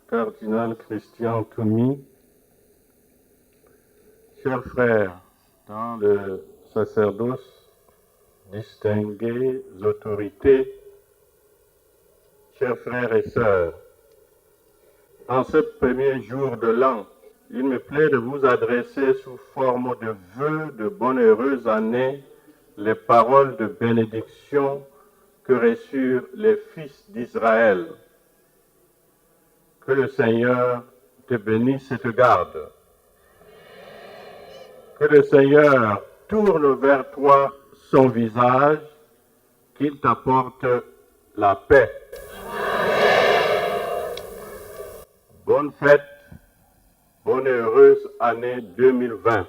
cardinal Christian Toumi, chers frères dans le sacerdoce, distinguées autorités, chers frères et sœurs, en ce premier jour de l'an, il me plaît de vous adresser sous forme de vœux de bonne et heureuse année les paroles de bénédiction que reçurent les fils d'Israël. Que le Seigneur te bénisse et te garde. Que le Seigneur tourne vers toi son visage, qu'il t'apporte la paix. Bonne fête, bonne et heureuse année 2020.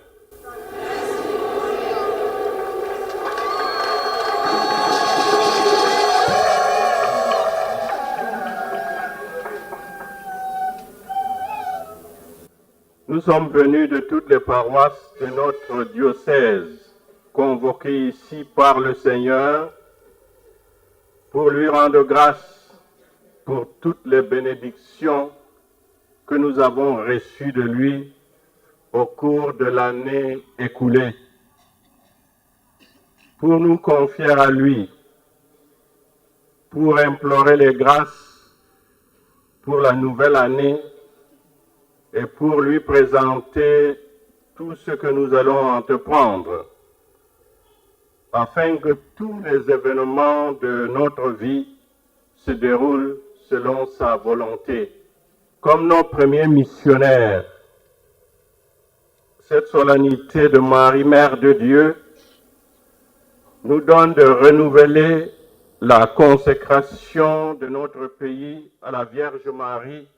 Nous sommes venus de toutes les paroisses de notre diocèse, convoqués ici par le Seigneur, pour lui rendre grâce pour toutes les bénédictions que nous avons reçues de lui au cours de l'année écoulée, pour nous confier à lui, pour implorer les grâces pour la nouvelle année et pour lui présenter tout ce que nous allons entreprendre, afin que tous les événements de notre vie se déroulent selon sa volonté. Comme nos premiers missionnaires, cette solennité de Marie, Mère de Dieu, nous donne de renouveler la consécration de notre pays à la Vierge Marie,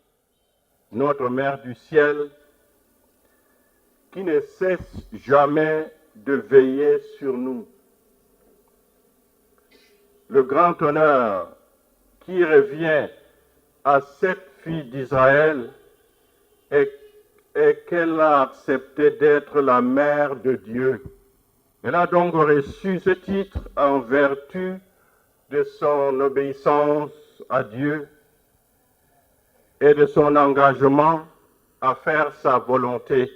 notre Mère du ciel, qui ne cesse jamais de veiller sur nous. Le grand honneur qui revient à cette fille d'Israël est qu'elle a accepté d'être la mère de Dieu. Elle a donc reçu ce titre en vertu de son obéissance à Dieu et de son engagement à faire sa volonté.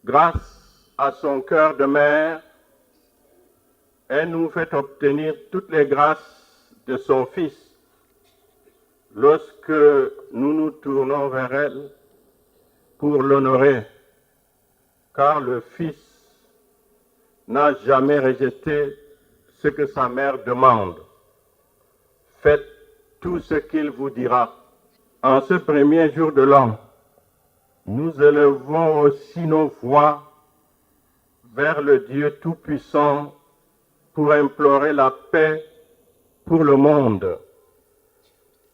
Grâce à son cœur de mère, elle nous fait obtenir toutes les grâces de son Fils lorsque nous nous tournons vers elle pour l'honorer, car le Fils n'a jamais rejeté ce que sa mère demande. Faites tout ce qu'il vous dira. En ce premier jour de l'an, nous élevons aussi nos voix vers le Dieu Tout-Puissant pour implorer la paix pour le monde,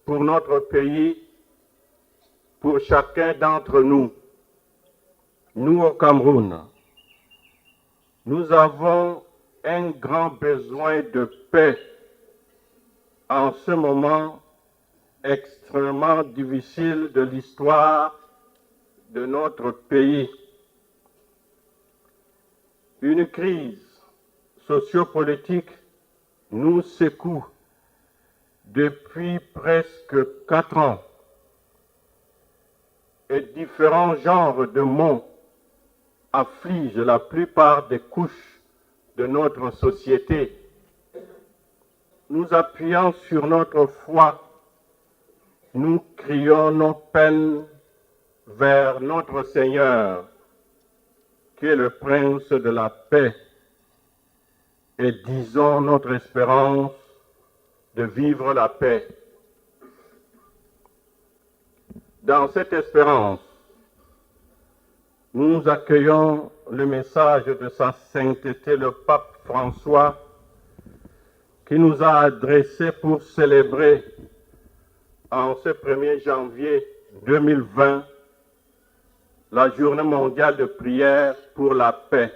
pour notre pays, pour chacun d'entre nous. Nous au Cameroun, nous avons un grand besoin de paix en ce moment extrêmement difficile de l'histoire de notre pays. Une crise sociopolitique nous secoue depuis presque 4 ans et différents genres de maux affligent la plupart des couches de notre société. Nous appuyons sur notre foi, nous crions nos peines vers notre Seigneur, qui est le Prince de la paix, et disons notre espérance de vivre la paix. Dans cette espérance, nous accueillons le message de sa sainteté, le pape François, qui nous a adressé pour célébrer en ce 1er janvier 2020 la journée mondiale de prière pour la paix.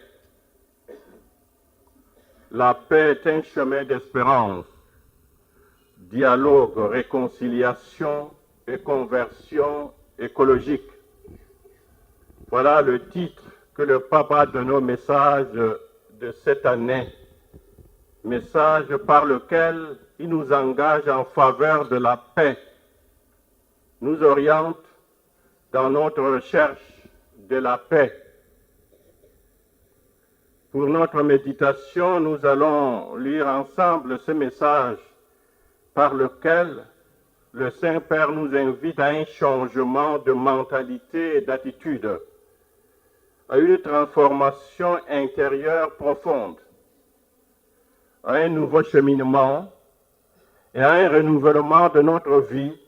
La paix est un chemin d'espérance, dialogue, réconciliation et conversion écologique. Voilà le titre que le pape a donné au message de cette année, message par lequel il nous engage en faveur de la paix nous oriente dans notre recherche de la paix. Pour notre méditation, nous allons lire ensemble ce message par lequel le Saint-Père nous invite à un changement de mentalité et d'attitude, à une transformation intérieure profonde, à un nouveau cheminement et à un renouvellement de notre vie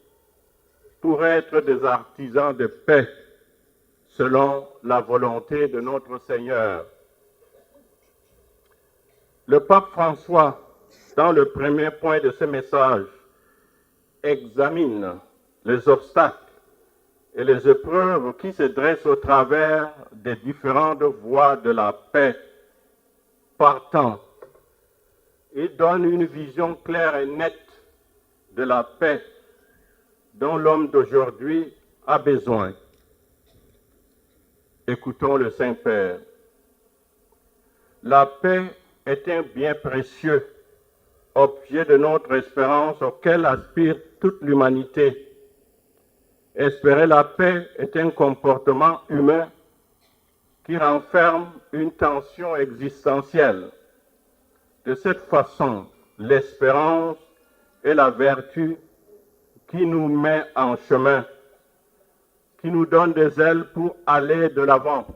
pour être des artisans de paix selon la volonté de notre Seigneur. Le pape François, dans le premier point de ce message, examine les obstacles et les épreuves qui se dressent au travers des différentes voies de la paix. Partant, il donne une vision claire et nette de la paix dont l'homme d'aujourd'hui a besoin. Écoutons le Saint-Père. La paix est un bien précieux, objet de notre espérance auquel aspire toute l'humanité. Espérer la paix est un comportement humain qui renferme une tension existentielle. De cette façon, l'espérance est la vertu qui nous met en chemin, qui nous donne des ailes pour aller de l'avant,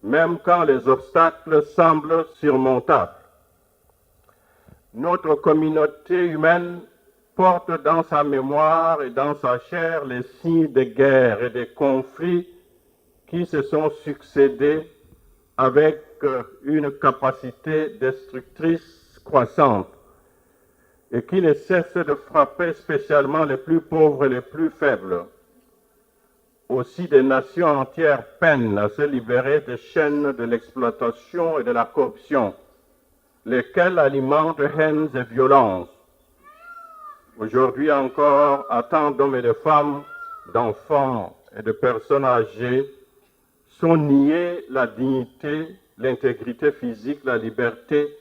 même quand les obstacles semblent surmontables. Notre communauté humaine porte dans sa mémoire et dans sa chair les signes des guerres et des conflits qui se sont succédés avec une capacité destructrice croissante et qui ne cesse de frapper spécialement les plus pauvres et les plus faibles. Aussi, des nations entières peinent à se libérer des chaînes de l'exploitation et de la corruption, lesquelles alimentent haines et violences. Aujourd'hui encore, à tant d'hommes et de femmes, d'enfants et de personnes âgées sont niés la dignité, l'intégrité physique, la liberté,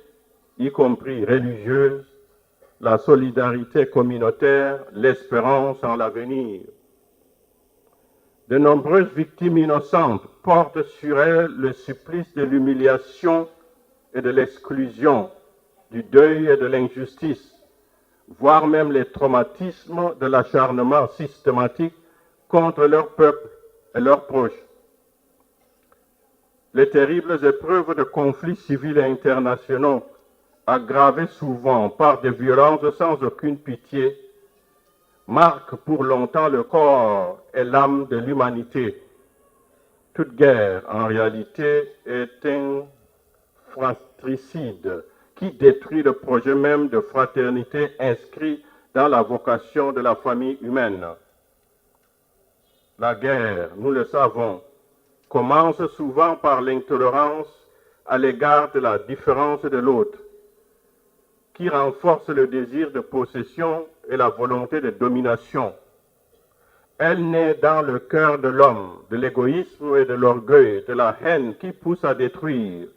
y compris religieuse, la solidarité communautaire, l'espérance en l'avenir. De nombreuses victimes innocentes portent sur elles le supplice de l'humiliation et de l'exclusion, du deuil et de l'injustice, voire même les traumatismes de l'acharnement systématique contre leur peuple et leurs proches. Les terribles épreuves de conflits civils et internationaux, aggravées souvent par des violences sans aucune pitié, marquent pour longtemps le corps et l'âme de l'humanité. Toute guerre, en réalité, est un fratricide qui détruit le projet même de fraternité inscrit dans la vocation de la famille humaine. La guerre, nous le savons, commence souvent par l'intolérance à l'égard de la différence de l'autre, qui renforce le désir de possession et la volonté de domination. Elle naît dans le cœur de l'homme, de l'égoïsme et de l'orgueil, de la haine qui pousse à détruire,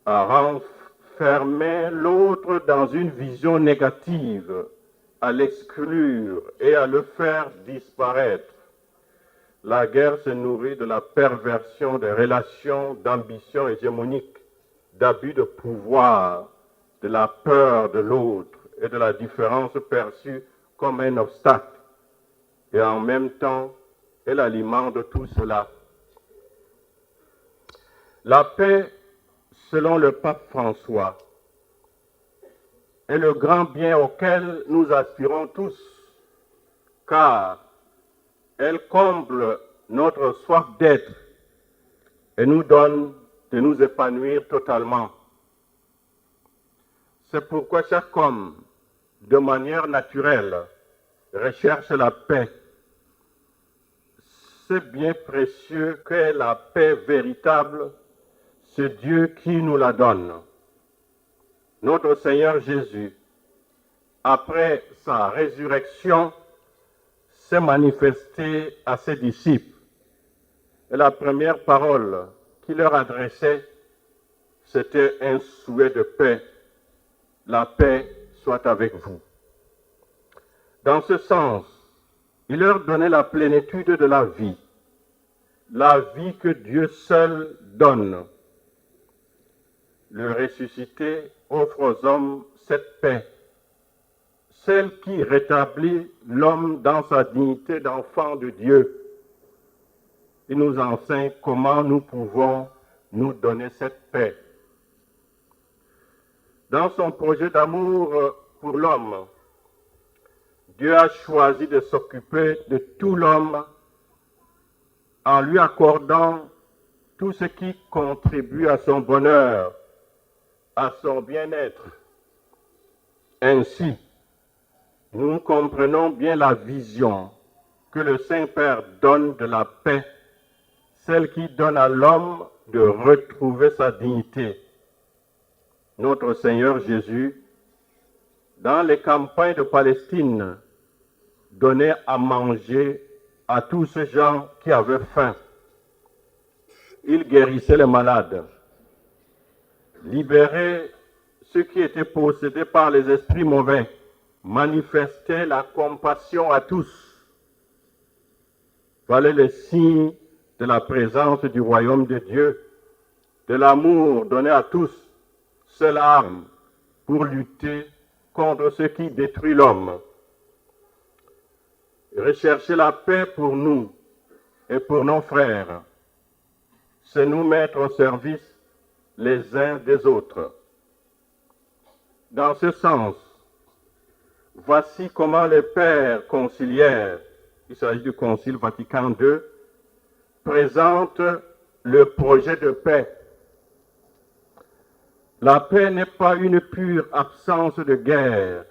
à renfermer l'autre dans une vision négative, à l'exclure et à le faire disparaître. La guerre se nourrit de la perversion des relations, d'ambition hégémonique, d'abus de pouvoir, de la peur de l'autre et de la différence perçue comme un obstacle. Et en même temps, elle alimente tout cela. La paix, selon le pape François, est le grand bien auquel nous aspirons tous, car elle comble notre soif d'être et nous donne de nous épanouir totalement. C'est pourquoi chaque homme, de manière naturelle, recherche la paix. C'est bien précieux qu'est la paix véritable, c'est Dieu qui nous la donne. Notre Seigneur Jésus, après sa résurrection, s'est manifesté à ses disciples. Et la première parole qu'il leur adressait, c'était un souhait de paix. La paix soit avec vous. Dans ce sens, il leur donnait la plénitude de la vie que Dieu seul donne. Le ressuscité offre aux hommes cette paix, celle qui rétablit l'homme dans sa dignité d'enfant de Dieu. Il nous enseigne comment nous pouvons nous donner cette paix. Dans son projet d'amour pour l'homme, Dieu a choisi de s'occuper de tout l'homme en lui accordant tout ce qui contribue à son bonheur, à son bien-être. Ainsi, nous comprenons bien la vision que le Saint-Père donne de la paix, celle qui donne à l'homme de retrouver sa dignité. Notre Seigneur Jésus, dans les campagnes de Palestine, donnait à manger à tous ces gens qui avaient faim. Il guérissait les malades, libérait ceux qui étaient possédés par les esprits mauvais, manifestait la compassion à tous. Voilà les signes de la présence du royaume de Dieu, de l'amour donné à tous, seule arme pour lutter contre ce qui détruit l'homme. Rechercher la paix pour nous et pour nos frères, c'est nous mettre au service les uns des autres. Dans ce sens, voici comment les pères conciliaires, il s'agit du Concile Vatican II, présentent le projet de paix. La paix n'est pas une pure absence de guerre,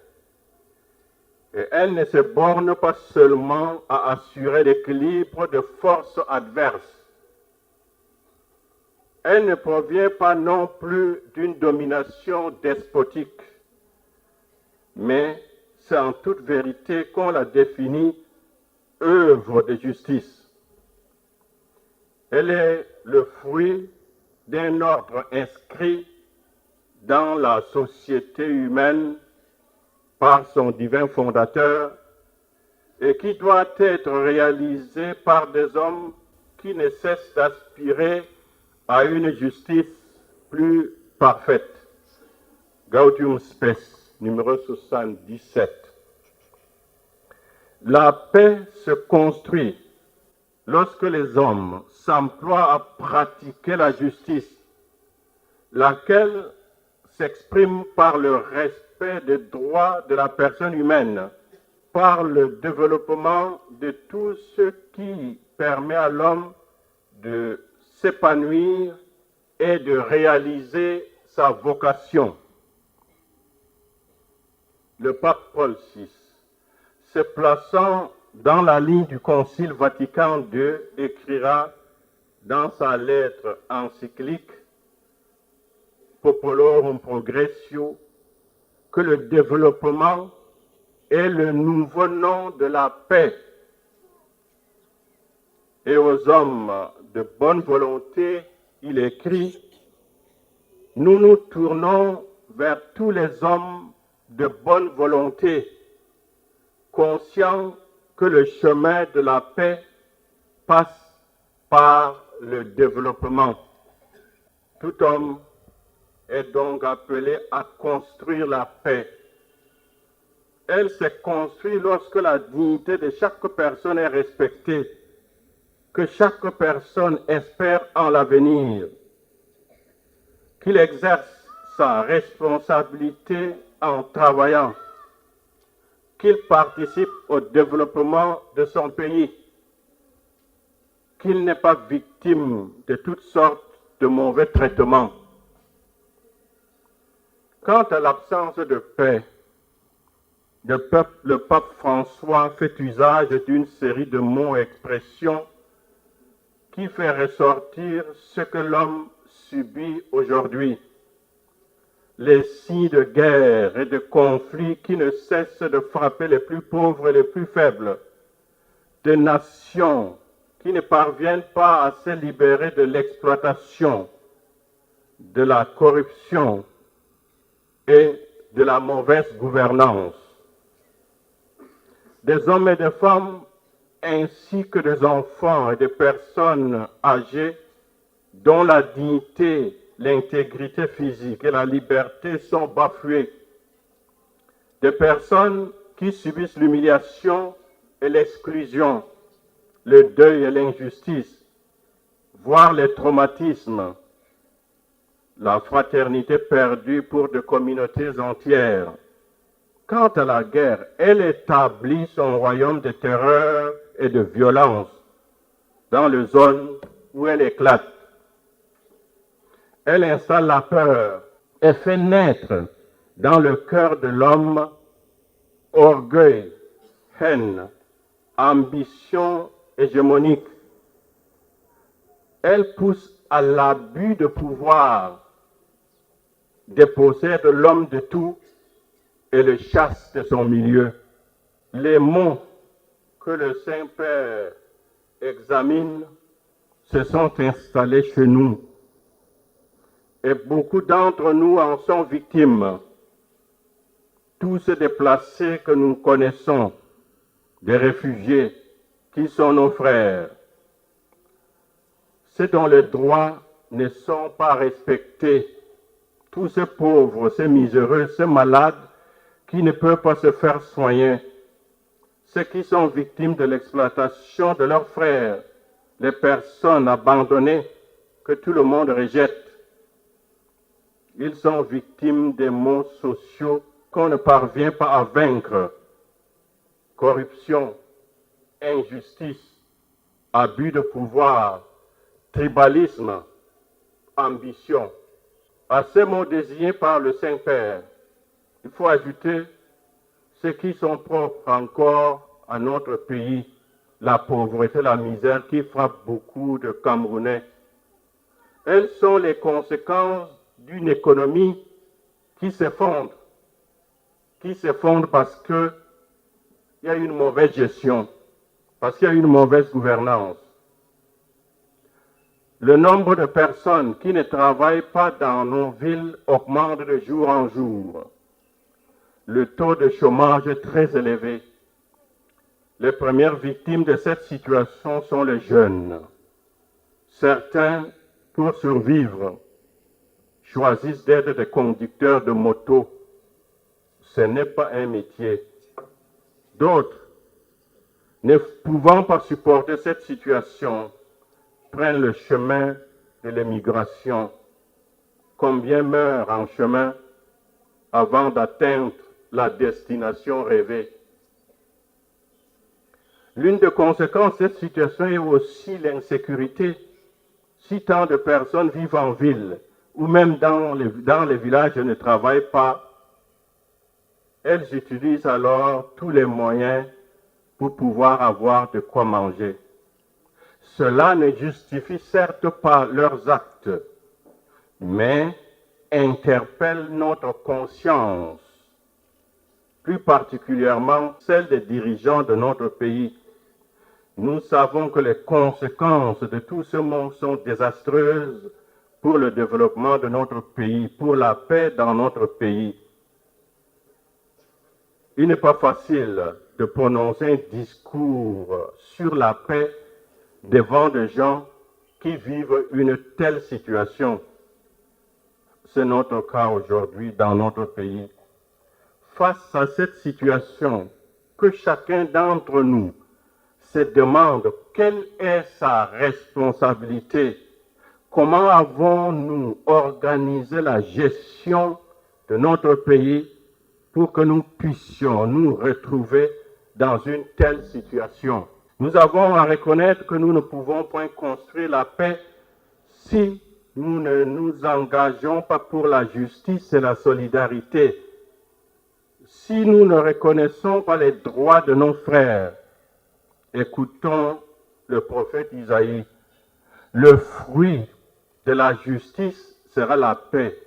et elle ne se borne pas seulement à assurer l'équilibre de forces adverses. Elle ne provient pas non plus d'une domination despotique, mais c'est en toute vérité qu'on la définit œuvre de justice. Elle est le fruit d'un ordre inscrit dans la société humaine par son divin fondateur et qui doit être réalisé par des hommes qui ne cessent d'aspirer à une justice plus parfaite. Gaudium Spes, numéro 77. La paix se construit lorsque les hommes s'emploient à pratiquer la justice, laquelle s'exprime par le respect des droits de la personne humaine, par le développement de tout ce qui permet à l'homme de s'épanouir et de réaliser sa vocation. Le pape Paul VI, se plaçant dans la ligne du Concile Vatican II, écrira dans sa lettre encyclique Popolorum Progressio que le développement est le nouveau nom de la paix. Et aux hommes de bonne volonté, il écrit: nous nous tournons vers tous les hommes de bonne volonté, conscients que le chemin de la paix passe par le développement. Tout homme est donc appelé à construire la paix. Elle se construit lorsque la dignité de chaque personne est respectée, que chaque personne espère en l'avenir, qu'il exerce sa responsabilité en travaillant, qu'il participe au développement de son pays, qu'il n'est pas victime de toutes sortes de mauvais traitements. Quant à l'absence de paix, le pape François fait usage d'une série de mots et expressions qui fait ressortir ce que l'homme subit aujourd'hui. Les signes de guerre et de conflits qui ne cessent de frapper les plus pauvres et les plus faibles, des nations qui ne parviennent pas à se libérer de l'exploitation, de la corruption et de la mauvaise gouvernance. des hommes et des femmes, ainsi que des enfants et des personnes âgées dont la dignité, l'intégrité physique et la liberté sont bafouées, des personnes qui subissent l'humiliation et l'exclusion, le deuil et l'injustice, voire les traumatismes, la fraternité perdue pour des communautés entières. Quant à la guerre, elle établit son royaume de terreur et de violence dans les zones où elle éclate. Elle installe la peur et fait naître dans le cœur de l'homme orgueil, haine, ambition hégémonique. Elle pousse à l'abus de pouvoir, dépossède l'homme de tout et le chasse de son milieu. Les mots que le Saint-Père examine se sont installés chez nous et beaucoup d'entre nous en sont victimes. Tous ces déplacés que nous connaissons, des réfugiés qui sont nos frères, ceux dont les droits ne sont pas respectés, tous ces pauvres, ces miséreux, ces malades qui ne peuvent pas se faire soigner, ceux qui sont victimes de l'exploitation de leurs frères, les personnes abandonnées que tout le monde rejette. Ils sont victimes des maux sociaux qu'on ne parvient pas à vaincre. Corruption, injustice, abus de pouvoir, tribalisme, ambition. À ces mots désignés par le Saint-Père, il faut ajouter ceux qui sont propres encore à notre pays, la pauvreté, la misère qui frappe beaucoup de Camerounais. Elles sont les conséquences d'une économie qui s'effondre parce qu'il y a une mauvaise gestion, parce qu'il y a une mauvaise gouvernance. Le nombre de personnes qui ne travaillent pas dans nos villes augmente de jour en jour. Le taux de chômage est très élevé. Les premières victimes de cette situation sont les jeunes. Certains, pour survivre, choisissent d'être des conducteurs de moto. Ce n'est pas un métier. D'autres, ne pouvant pas supporter cette situation, prennent le chemin de l'émigration. Combien meurent en chemin avant d'atteindre la destination rêvée? L'une des conséquences de cette situation est aussi l'insécurité. Si tant de personnes vivent en ville ou même dans les villages et ne travaillent pas, elles utilisent alors tous les moyens pour pouvoir avoir de quoi manger. Cela ne justifie certes pas leurs actes, mais interpelle notre conscience, plus particulièrement celle des dirigeants de notre pays. Nous savons que les conséquences de tout ce monde sont désastreuses pour le développement de notre pays, pour la paix dans notre pays. Il n'est pas facile de prononcer un discours sur la paix devant des gens qui vivent une telle situation. C'est notre cas aujourd'hui dans notre pays. Face à cette situation, que chacun d'entre nous se demande quelle est sa responsabilité. Comment avons-nous organisé la gestion de notre pays pour que nous puissions nous retrouver dans une telle situation? Nous avons à reconnaître que nous ne pouvons point construire la paix si nous ne nous engageons pas pour la justice et la solidarité. Si nous ne reconnaissons pas les droits de nos frères, écoutons le prophète Isaïe. Le fruit de la justice sera la paix,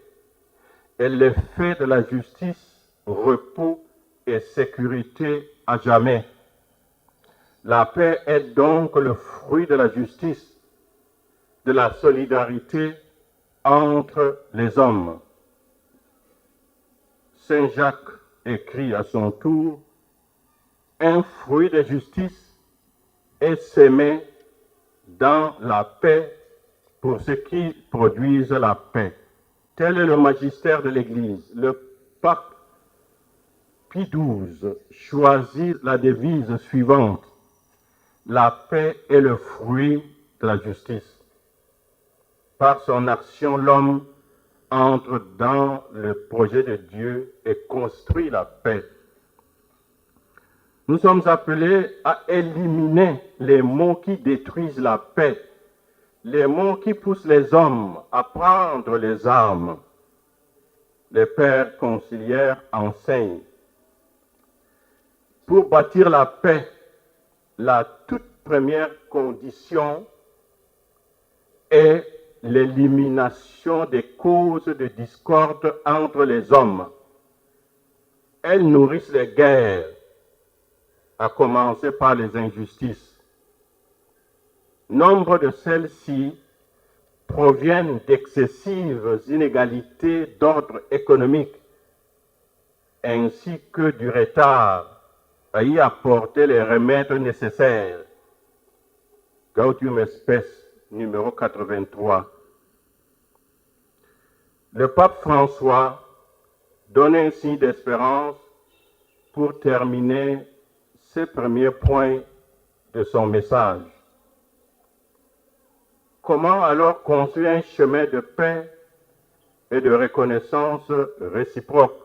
et l'effet de la justice, repos et sécurité à jamais. La paix est donc le fruit de la justice, de la solidarité entre les hommes. Saint Jacques écrit à son tour, un fruit de justice est sémé dans la paix pour ceux qui produisent la paix. Tel est le magistère de l'Église. Le pape Pie XII choisit la devise suivante: la paix est le fruit de la justice. Par son action, l'homme entre dans le projet de Dieu et construit la paix. Nous sommes appelés à éliminer les maux qui détruisent la paix, les maux qui poussent les hommes à prendre les armes. Les pères conciliaires enseignent. Pour bâtir la paix, la toute première condition est l'élimination des causes de discorde entre les hommes. Elles nourrissent les guerres, à commencer par les injustices. Nombre de celles-ci proviennent d'excessives inégalités d'ordre économique, ainsi que du retard à y apporter les remèdes nécessaires. Gaudium Spes, numéro 83. Le pape François donne un signe d'espérance pour terminer ces premiers points de son message. Comment alors construire un chemin de paix et de reconnaissance réciproque?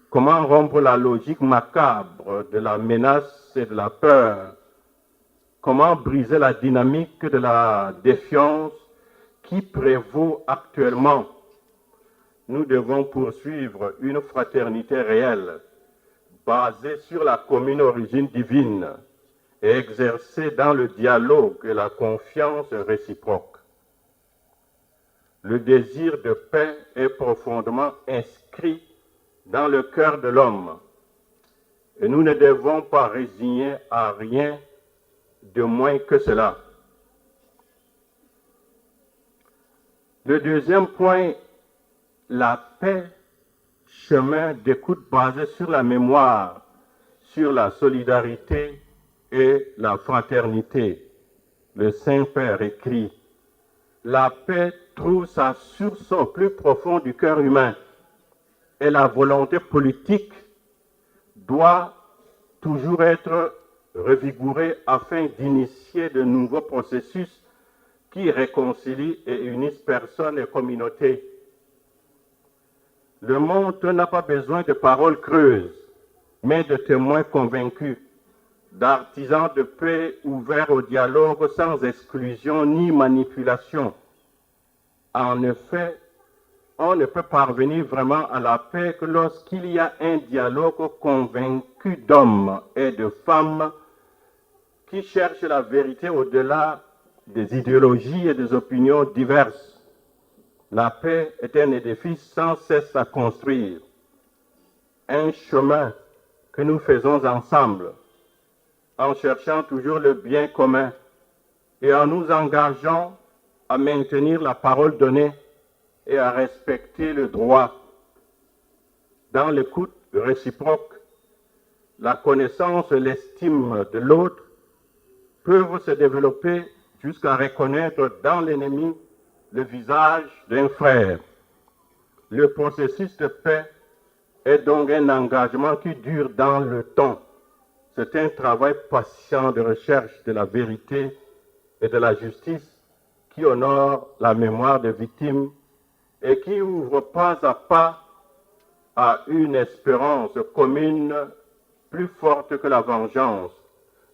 Comment rompre la logique macabre de la menace et de la peur? Comment briser la dynamique de la défiance qui prévaut actuellement? Nous devons poursuivre une fraternité réelle, basée sur la commune origine divine et exercée dans le dialogue et la confiance réciproque. Le désir de paix est profondément inscrit dans le cœur de l'homme et nous ne devons pas résigner à rien de moins que cela. Le deuxième point, la paix, chemin d'écoute basé sur la mémoire, sur la solidarité et la fraternité. Le Saint-Père écrit: la paix trouve sa source au plus profond du cœur humain et la volonté politique doit toujours être revigorée afin d'initier de nouveaux processus qui réconcilient et unissent personnes et communautés. Le monde n'a pas besoin de paroles creuses, mais de témoins convaincus, d'artisans de paix ouverts au dialogue sans exclusion ni manipulation. En effet, on ne peut parvenir vraiment à la paix que lorsqu'il y a un dialogue convaincu d'hommes et de femmes qui cherchent la vérité au-delà des idéologies et des opinions diverses. La paix est un édifice sans cesse à construire, un chemin que nous faisons ensemble, en cherchant toujours le bien commun et en nous engageant à maintenir la parole donnée et à respecter le droit. Dans l'écoute réciproque, la connaissance et l'estime de l'autre peuvent se développer jusqu'à reconnaître dans l'ennemi le visage d'un frère. Le processus de paix est donc un engagement qui dure dans le temps. C'est un travail patient de recherche de la vérité et de la justice qui honore la mémoire des victimes et qui ouvre pas à pas à une espérance commune plus forte que la vengeance.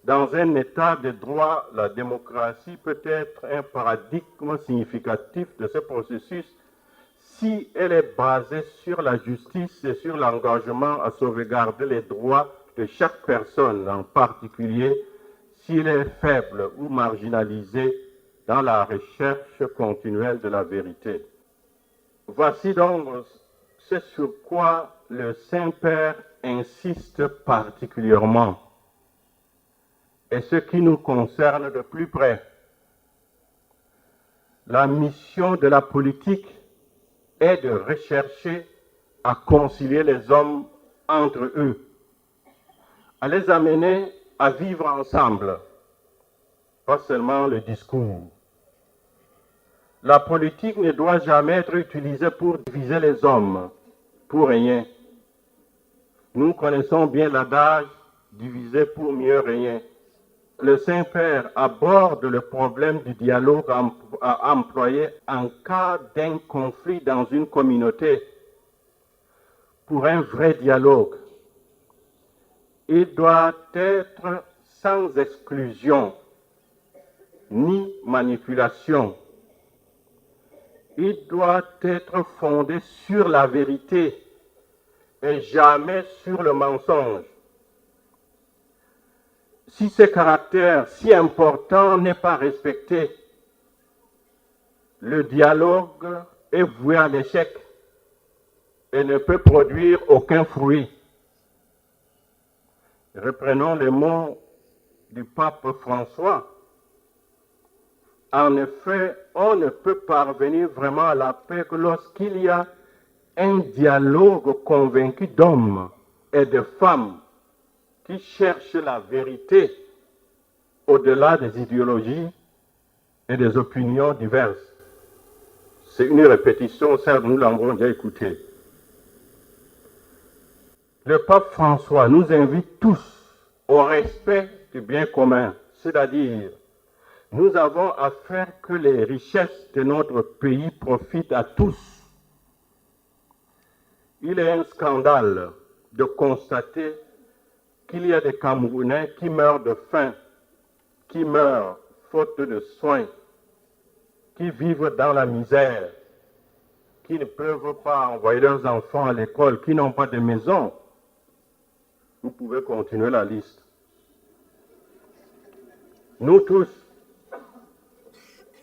Dans un état de droit, la démocratie peut être un paradigme significatif de ce processus si elle est basée sur la justice et sur l'engagement à sauvegarder les droits de chaque personne, en particulier s'il est faible ou marginalisé dans la recherche continuelle de la vérité. Voici donc ce sur quoi le Saint-Père insiste particulièrement et ce qui nous concerne de plus près. La mission de la politique est de rechercher à concilier les hommes entre eux, à les amener à vivre ensemble, pas seulement le discours. La politique ne doit jamais être utilisée pour diviser les hommes, pour rien. Nous connaissons bien l'adage « diviser pour mieux régner ». Le Saint-Père aborde le problème du dialogue à employer en cas d'un conflit dans une communauté. Pour un vrai dialogue, il doit être sans exclusion ni manipulation. Il doit être fondé sur la vérité et jamais sur le mensonge. Si ce caractère si important n'est pas respecté, le dialogue est voué à l'échec et ne peut produire aucun fruit. Reprenons les mots du pape François. En effet, on ne peut parvenir vraiment à la paix que lorsqu'il y a un dialogue convaincu d'hommes et de femmes qui cherchent la vérité au-delà des idéologies et des opinions diverses. C'est une répétition, certes, nous l'avons déjà écouté. Le pape François nous invite tous au respect du bien commun, c'est-à-dire nous avons à faire que les richesses de notre pays profitent à tous. Il est un scandale de constater qu'il y a des Camerounais qui meurent de faim, qui meurent faute de soins, qui vivent dans la misère, qui ne peuvent pas envoyer leurs enfants à l'école, qui n'ont pas de maison. Vous pouvez continuer la liste. Nous tous,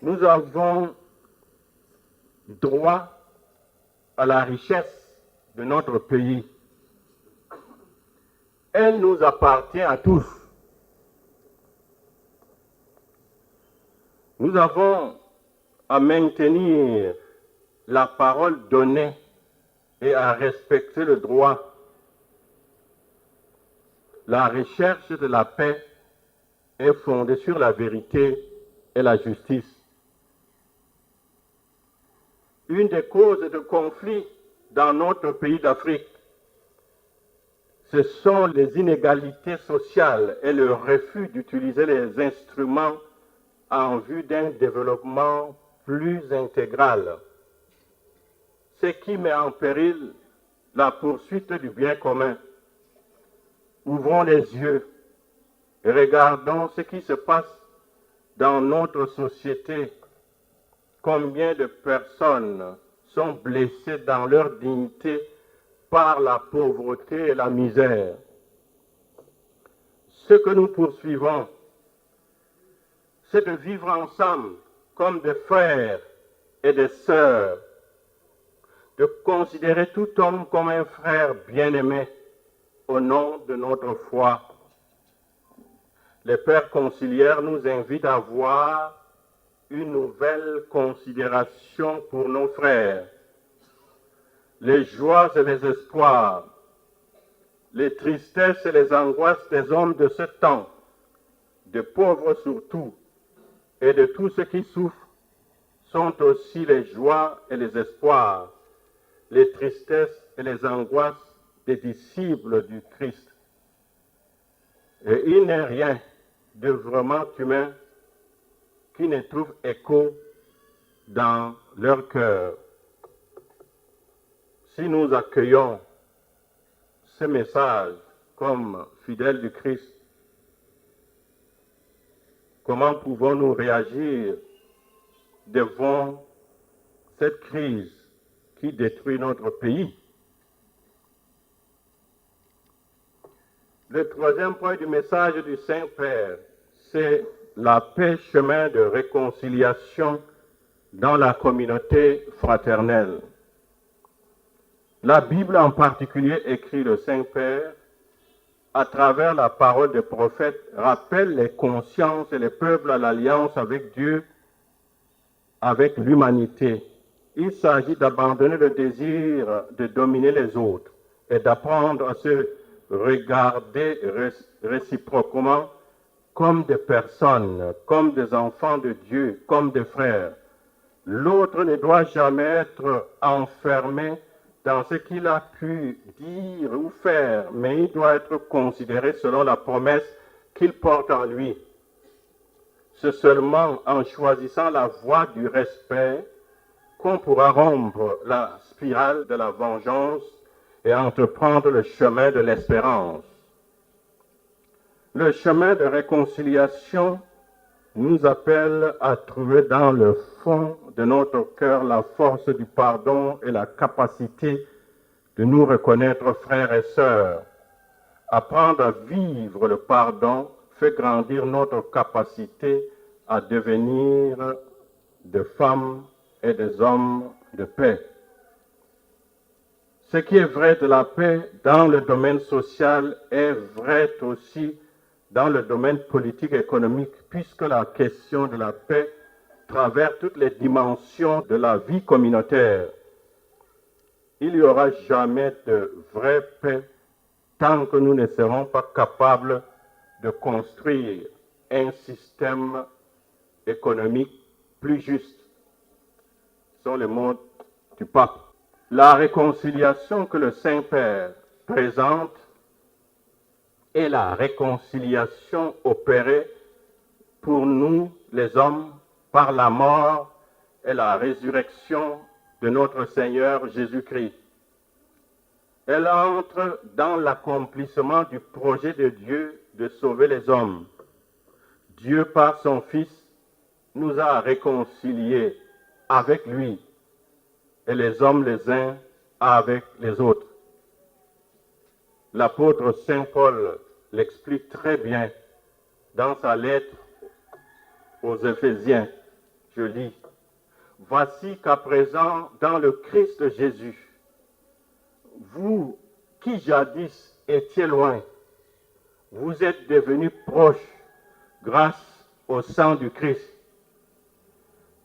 nous avons droit à la richesse de notre pays. Elle nous appartient à tous. Nous avons à maintenir la parole donnée et à respecter le droit. La recherche de la paix est fondée sur la vérité et la justice. Une des causes de conflit dans notre pays d'Afrique, ce sont les inégalités sociales et le refus d'utiliser les instruments en vue d'un développement plus intégral, ce qui met en péril la poursuite du bien commun. Ouvrons les yeux et regardons ce qui se passe dans notre société. Combien de personnes sont blessées dans leur dignité par la pauvreté et la misère. Ce que nous poursuivons, c'est de vivre ensemble comme des frères et des sœurs, de considérer tout homme comme un frère bien-aimé au nom de notre foi. Les pères conciliaires nous invitent à avoir une nouvelle considération pour nos frères, les joies et les espoirs, les tristesses et les angoisses des hommes de ce temps, des pauvres surtout, et de tous ceux qui souffrent, sont aussi les joies et les espoirs, les tristesses et les angoisses des disciples du Christ. Et il n'est rien de vraiment humain qui ne trouve écho dans leur cœur. Si nous accueillons ce message comme fidèles du Christ, comment pouvons-nous réagir devant cette crise qui détruit notre pays? Le troisième point du message du Saint-Père, c'est la paix, chemin de réconciliation dans la communauté fraternelle. La Bible en particulier, écrit le Saint-Père, à travers la parole des prophètes, rappelle les consciences et les peuples à l'alliance avec Dieu, avec l'humanité. Il s'agit d'abandonner le désir de dominer les autres et d'apprendre à se regarder réciproquement comme des personnes, comme des enfants de Dieu, comme des frères. L'autre ne doit jamais être enfermé dans ce qu'il a pu dire ou faire, mais il doit être considéré selon la promesse qu'il porte en lui. C'est seulement en choisissant la voie du respect qu'on pourra rompre la spirale de la vengeance et entreprendre le chemin de l'espérance. Le chemin de réconciliation nous appelle à trouver dans le fond de notre cœur la force du pardon et la capacité de nous reconnaître frères et sœurs. Apprendre à vivre le pardon fait grandir notre capacité à devenir des femmes et des hommes de paix. Ce qui est vrai de la paix dans le domaine social est vrai aussi dans le domaine politique et économique, puisque la question de la paix traverse toutes les dimensions de la vie communautaire. Il n'y aura jamais de vraie paix tant que nous ne serons pas capables de construire un système économique plus juste. Ce sont les mots du pape. La réconciliation que le Saint-Père présente est la réconciliation opérée pour nous, les hommes, par la mort et la résurrection de notre Seigneur Jésus-Christ. Elle entre dans l'accomplissement du projet de Dieu de sauver les hommes. Dieu, par son Fils, nous a réconciliés avec lui et les hommes les uns avec les autres. L'apôtre Saint Paul l'explique très bien dans sa lettre aux Éphésiens. Je lis: « Voici qu'à présent, dans le Christ Jésus, vous qui jadis étiez loin, vous êtes devenus proches grâce au sang du Christ.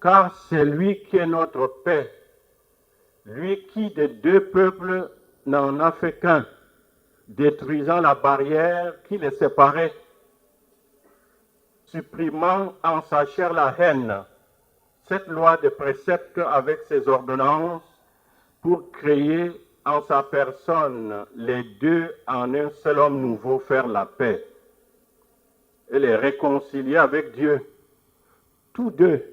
Car c'est lui qui est notre paix, lui qui des deux peuples n'en a fait qu'un, détruisant la barrière qui les séparait, supprimant en sa chair la haine, cette loi de préceptes avec ses ordonnances, pour créer en sa personne les deux en un seul homme nouveau, faire la paix et les réconcilier avec Dieu, tous deux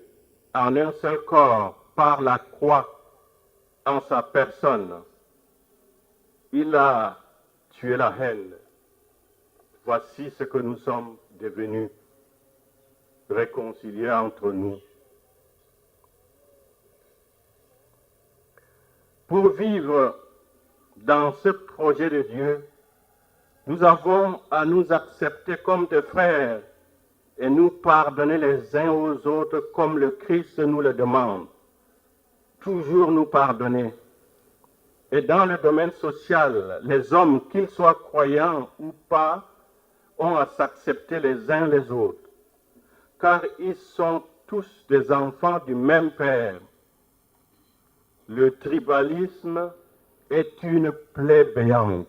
en un seul corps par la croix en sa personne. Il a tué la haine. Voici ce que nous sommes devenus, réconciliés entre nous. Pour vivre dans ce projet de Dieu, nous avons à nous accepter comme des frères et nous pardonner les uns aux autres comme le Christ nous le demande. Toujours nous pardonner. Et dans le domaine social, les hommes, qu'ils soient croyants ou pas, ont à s'accepter les uns les autres, car ils sont tous des enfants du même Père. Le tribalisme est une plaie béante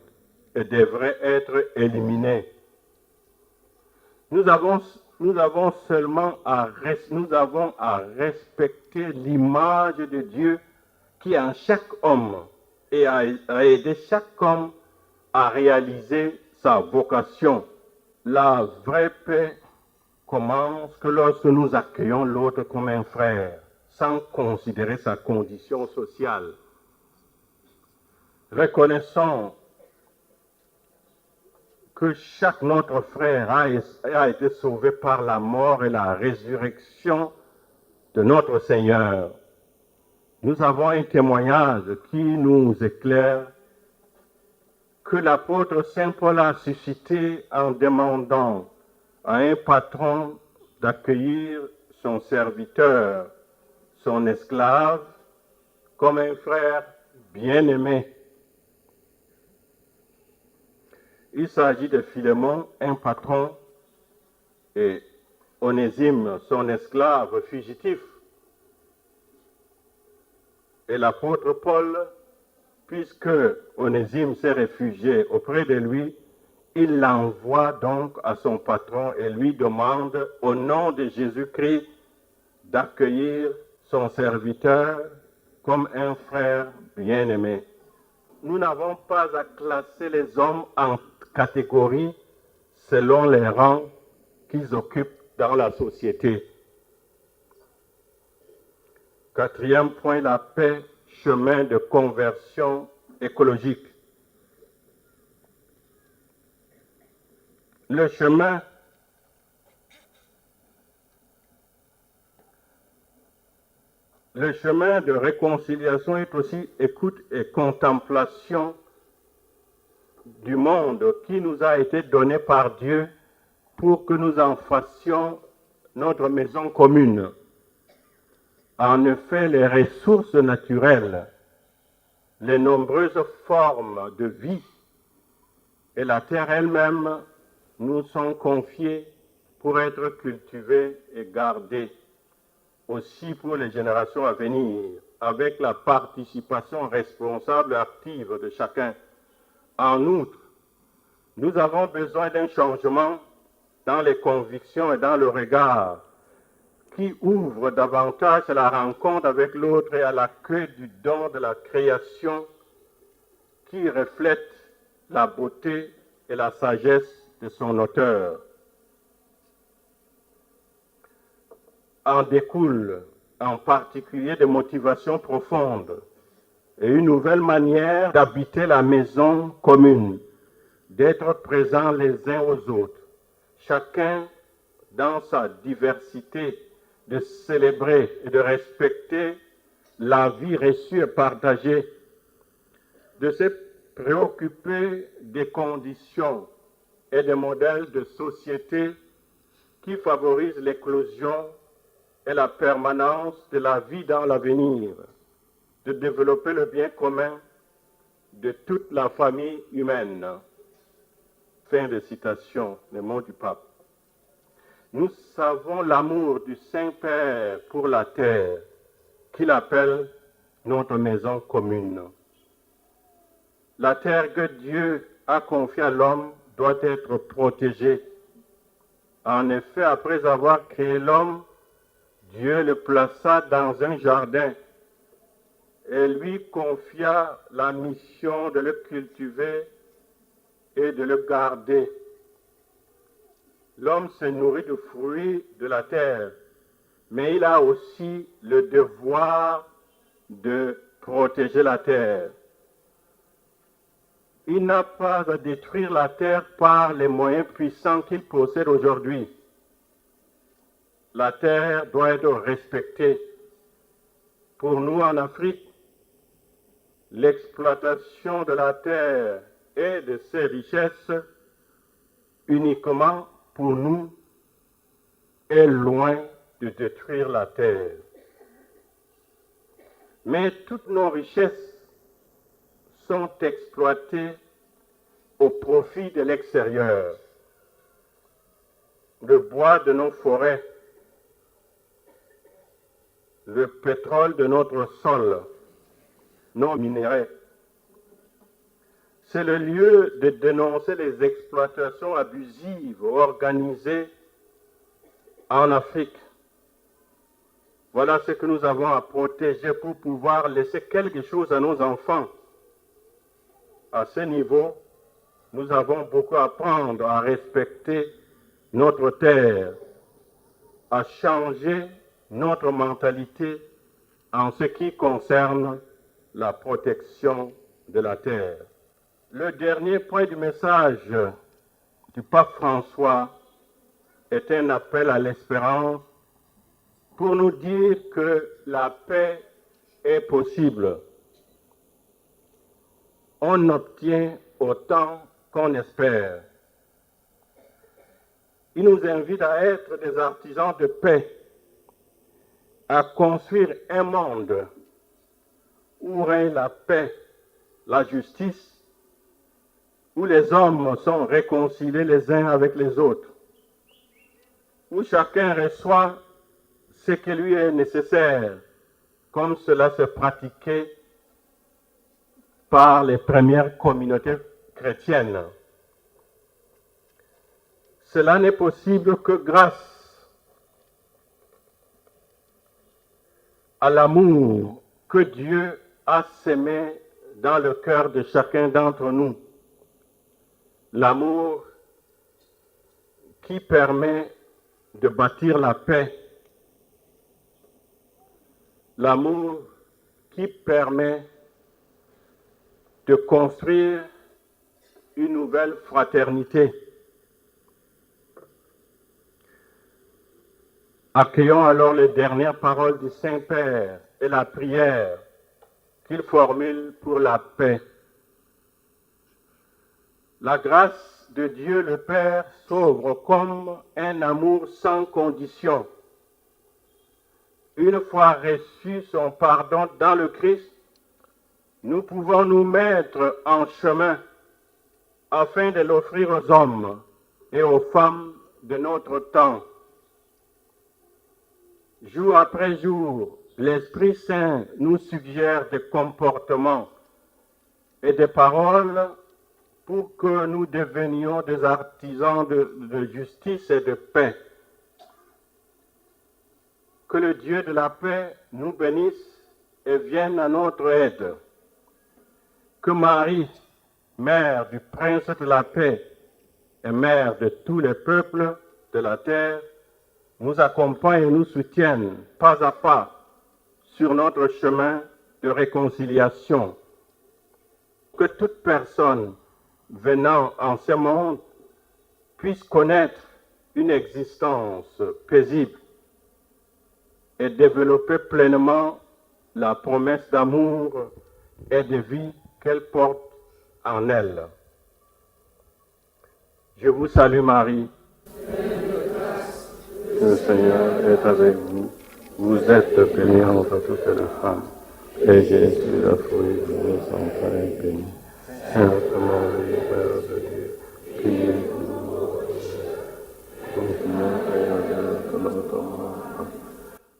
et devrait être éliminé. Nous avons seulement à respecter l'image de Dieu qui est en chaque homme et à aider chaque homme à réaliser sa vocation. La vraie paix commence que lorsque nous accueillons l'autre comme un frère, sans considérer sa condition sociale. Reconnaissons que chaque notre frère a été sauvé par la mort et la résurrection de notre Seigneur. Nous avons un témoignage qui nous éclaire que l'apôtre Saint Paul a suscité en demandant à un patron d'accueillir son serviteur, son esclave, comme un frère bien-aimé. Il s'agit de Philémon, un patron, et Onésime, son esclave fugitif. Et l'apôtre Paul, puisque Onésime s'est réfugié auprès de lui, il l'envoie donc à son patron et lui demande, au nom de Jésus-Christ, d'accueillir son serviteur comme un frère bien-aimé. Nous n'avons pas à classer les hommes en catégories selon les rangs qu'ils occupent dans la société. Quatrième point, la paix, chemin de conversion écologique. Le chemin de réconciliation est aussi écoute et contemplation du monde qui nous a été donné par Dieu pour que nous en fassions notre maison commune. En effet, les ressources naturelles, les nombreuses formes de vie et la terre elle-même nous sont confiées pour être cultivées et gardées, aussi pour les générations à venir, avec la participation responsable et active de chacun. En outre, nous avons besoin d'un changement dans les convictions et dans le regard qui ouvre davantage à la rencontre avec l'autre et à l'accueil du don de la création qui reflète la beauté et la sagesse de son auteur. En découle en particulier des motivations profondes et une nouvelle manière d'habiter la maison commune, d'être présents les uns aux autres, chacun dans sa diversité, de célébrer et de respecter la vie reçue et partagée, de se préoccuper des conditions et des modèles de société qui favorisent l'éclosion et la permanence de la vie dans l'avenir, de développer le bien commun de toute la famille humaine. Fin de citation, les mots du pape. Nous savons l'amour du Saint-Père pour la terre, qu'il appelle notre maison commune. La terre que Dieu a confiée à l'homme doit être protégée. En effet, après avoir créé l'homme, Dieu le plaça dans un jardin et lui confia la mission de le cultiver et de le garder. L'homme se nourrit de fruits de la terre, mais il a aussi le devoir de protéger la terre. Il n'a pas à détruire la terre par les moyens puissants qu'il possède aujourd'hui. La terre doit être respectée. Pour nous en Afrique, l'exploitation de la terre et de ses richesses uniquement pour nous est loin de détruire la terre. Mais toutes nos richesses sont exploitées au profit de l'extérieur. Le bois de nos forêts, le pétrole de notre sol, nos minéraux. C'est le lieu de dénoncer les exploitations abusives organisées en Afrique. Voilà ce que nous avons à protéger pour pouvoir laisser quelque chose à nos enfants. À ce niveau, nous avons beaucoup à apprendre à respecter notre terre, à changer notre mentalité en ce qui concerne la protection de la terre. Le dernier point du message du pape François est un appel à l'espérance pour nous dire que la paix est possible. On obtient autant qu'on espère. Il nous invite à être des artisans de paix, à construire un monde où règne la paix, la justice, où les hommes sont réconciliés les uns avec les autres, où chacun reçoit ce qui lui est nécessaire, comme cela se pratiquait par les premières communautés chrétiennes. Cela n'est possible que grâce à l'amour que Dieu a sémé dans le cœur de chacun d'entre nous. L'amour qui permet de bâtir la paix. L'amour qui permet de construire une nouvelle fraternité. Accueillons alors les dernières paroles du Saint-Père et la prière qu'il formule pour la paix. La grâce de Dieu le Père s'ouvre comme un amour sans condition. Une fois reçu son pardon dans le Christ, nous pouvons nous mettre en chemin afin de l'offrir aux hommes et aux femmes de notre temps. Jour après jour, l'Esprit Saint nous suggère des comportements et des paroles pour que nous devenions des artisans de justice et de paix. Que le Dieu de la paix nous bénisse et vienne à notre aide. Que Marie, mère du Prince de la paix et mère de tous les peuples de la terre, nous accompagne et nous soutienne pas à pas sur notre chemin de réconciliation. Que toute personne venant en ce monde puisse connaître une existence paisible et développer pleinement la promesse d'amour et de vie qu'elle porte en elle. Je vous salue Marie. Le Seigneur est avec vous. Vous êtes bénie entre toutes les femmes. Et Jésus, le fruit de vos entrailles, est béni. Sainte Marie, Mère de Dieu, priez pour nous.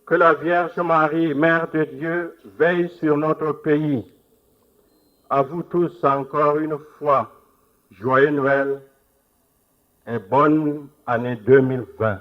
Que la Vierge Marie, Mère de Dieu, veille sur notre pays. À vous tous encore une fois, joyeux Noël et bonne année 2020.